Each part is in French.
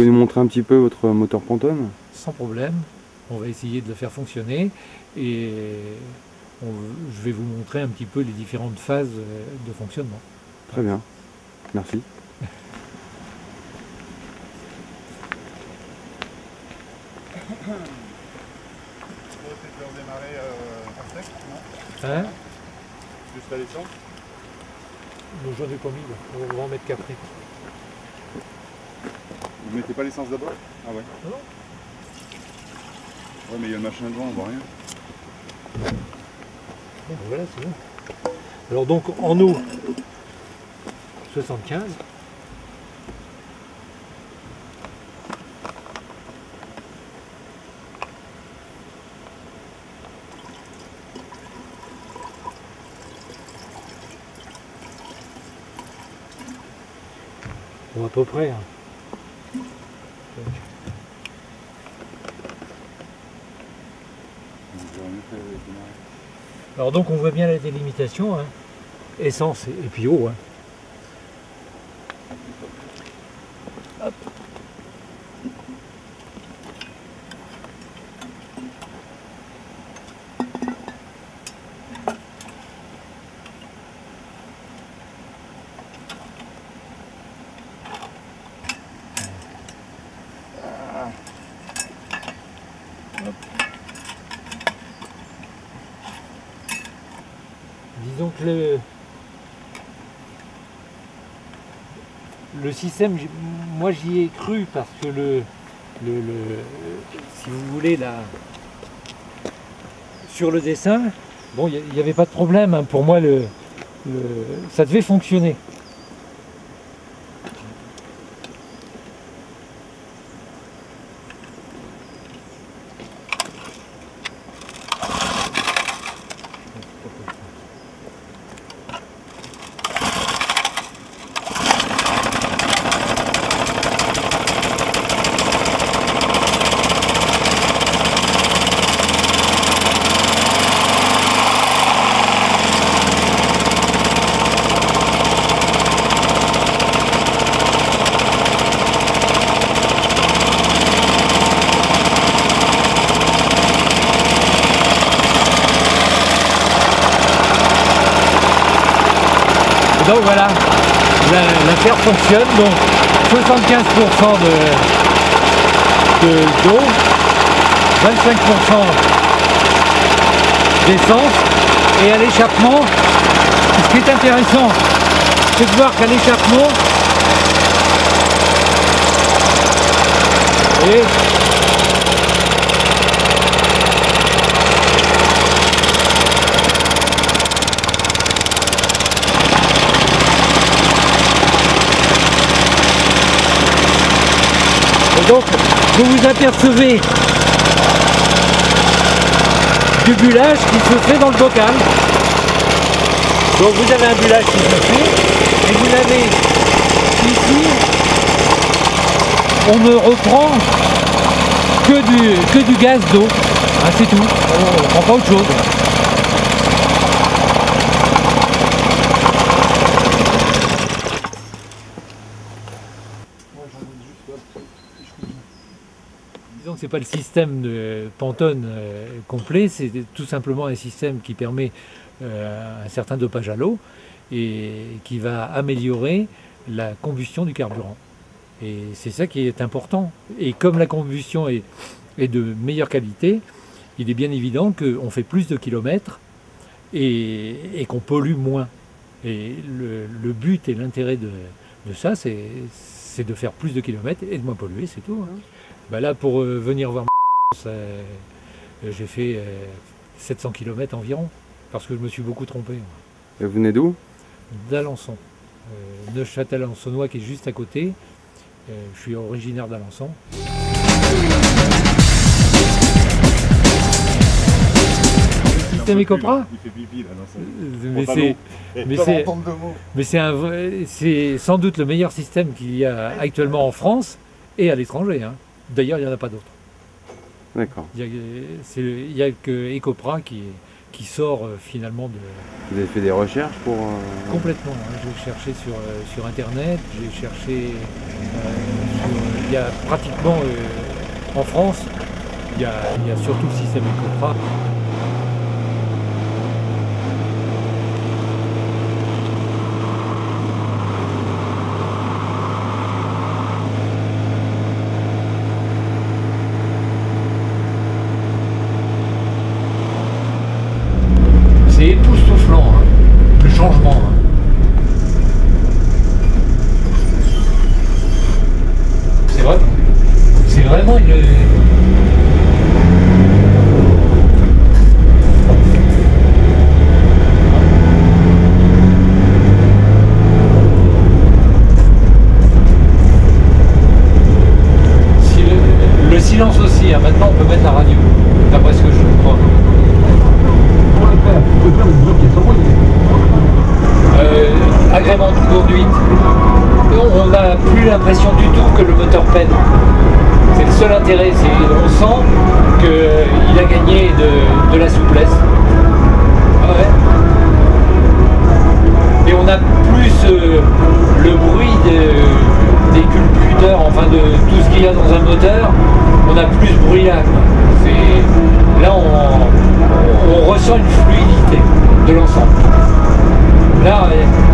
pouvez nous montrer un petit peu votre moteur Pantone? Sans problème, on va essayer de le faire fonctionner et je vais vous montrer un petit peu les différentes phases de fonctionnement. Très bien, merci. On va peut-être leur démarrer à sec, non? Hein? Juste la descente? Non, j'en ai pas mis, là. On va en mettre qu'après. Vous mettez pas l'essence d'abord? Ah ouais. Non. Ouais, mais il y a le machin devant, on voit rien. Bon, voilà, c'est bon. Alors donc en eau, 75. Bon, à peu près. Hein. Alors donc on voit bien la délimitation, hein. Essence et puis eau. Hein. Hop. Disons que le système, moi j'y ai cru parce que si vous voulez, là, sur le dessin, bon, il n'y avait pas de problème, hein. Pour moi, ça devait fonctionner. Donc voilà, l'affaire fonctionne, donc 75% d'eau, 25% d'essence, et à l'échappement, ce qui est intéressant, c'est de voir qu'à l'échappement, donc, vous vous apercevez du bullage qui se fait dans le bocal. Donc vous avez un bullage qui se fait, et vous avez ici, on ne reprend que du gaz d'eau. Hein, c'est tout, on ne prend pas autre chose. Disons que ce n'est pas le système de Pantone complet, c'est tout simplement un système qui permet un certain dopage à l'eau et qui va améliorer la combustion du carburant. Et c'est ça qui est important. Et comme la combustion est de meilleure qualité, il est bien évident qu'on fait plus de kilomètres et qu'on pollue moins. Et le but et l'intérêt de ça, c'est de faire plus de kilomètres et de moins polluer, c'est tout. Hein. Ben là, pour venir voir j'ai fait 700 km environ, parce que je me suis beaucoup trompé. Et vous venez d'où? D'Alençon. Neufchâtel-Alençonnois qui est juste à côté. Je suis originaire d'Alençon. Le système Ecopra? Il fait pipi là mais c'est sans doute le meilleur système qu'il y a actuellement en France et à l'étranger. Hein. D'ailleurs, il n'y en a pas d'autre. D'accord. Il n'y a que Ecopra qui sort finalement de... Vous avez fait des recherches pour... Complètement. Hein. J'ai cherché sur Internet, j'ai cherché sur il y a pratiquement, en France, il y a surtout le système Ecopra. C'est époustouflant, hein, le changement. Hein. C'est vraiment une... Le silence aussi, hein. Maintenant on peut mettre la radio, d'après ce que je crois. Agrément de conduite. On n'a plus l'impression du tout que le moteur peine. C'est le seul intérêt, on sent qu'il a gagné de la souplesse. Ah ouais. Et on a plus le bruit des culbuteurs, enfin de tout ce qu'il y a dans un moteur, on a plus ce bruit là. Là on ressent une fluidité de l'ensemble. Là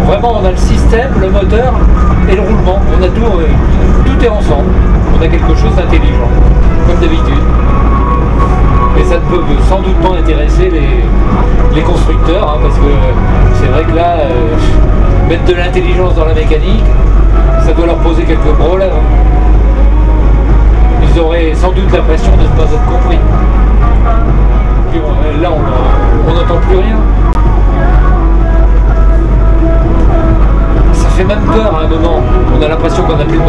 vraiment on a le système, le moteur et le roulement, on a tout est ensemble, on a quelque chose d'intelligent, comme d'habitude. Et ça ne peut sans doute pas intéresser les constructeurs, hein, parce que c'est vrai que là, mettre de l'intelligence dans la mécanique, ça doit leur poser quelques problèmes. Hein. Ils auraient sans doute l'impression de ne pas être compris. Puis bon, là, on n'entend plus rien. Ça fait même peur à un moment. On a l'impression qu'on n'a plus de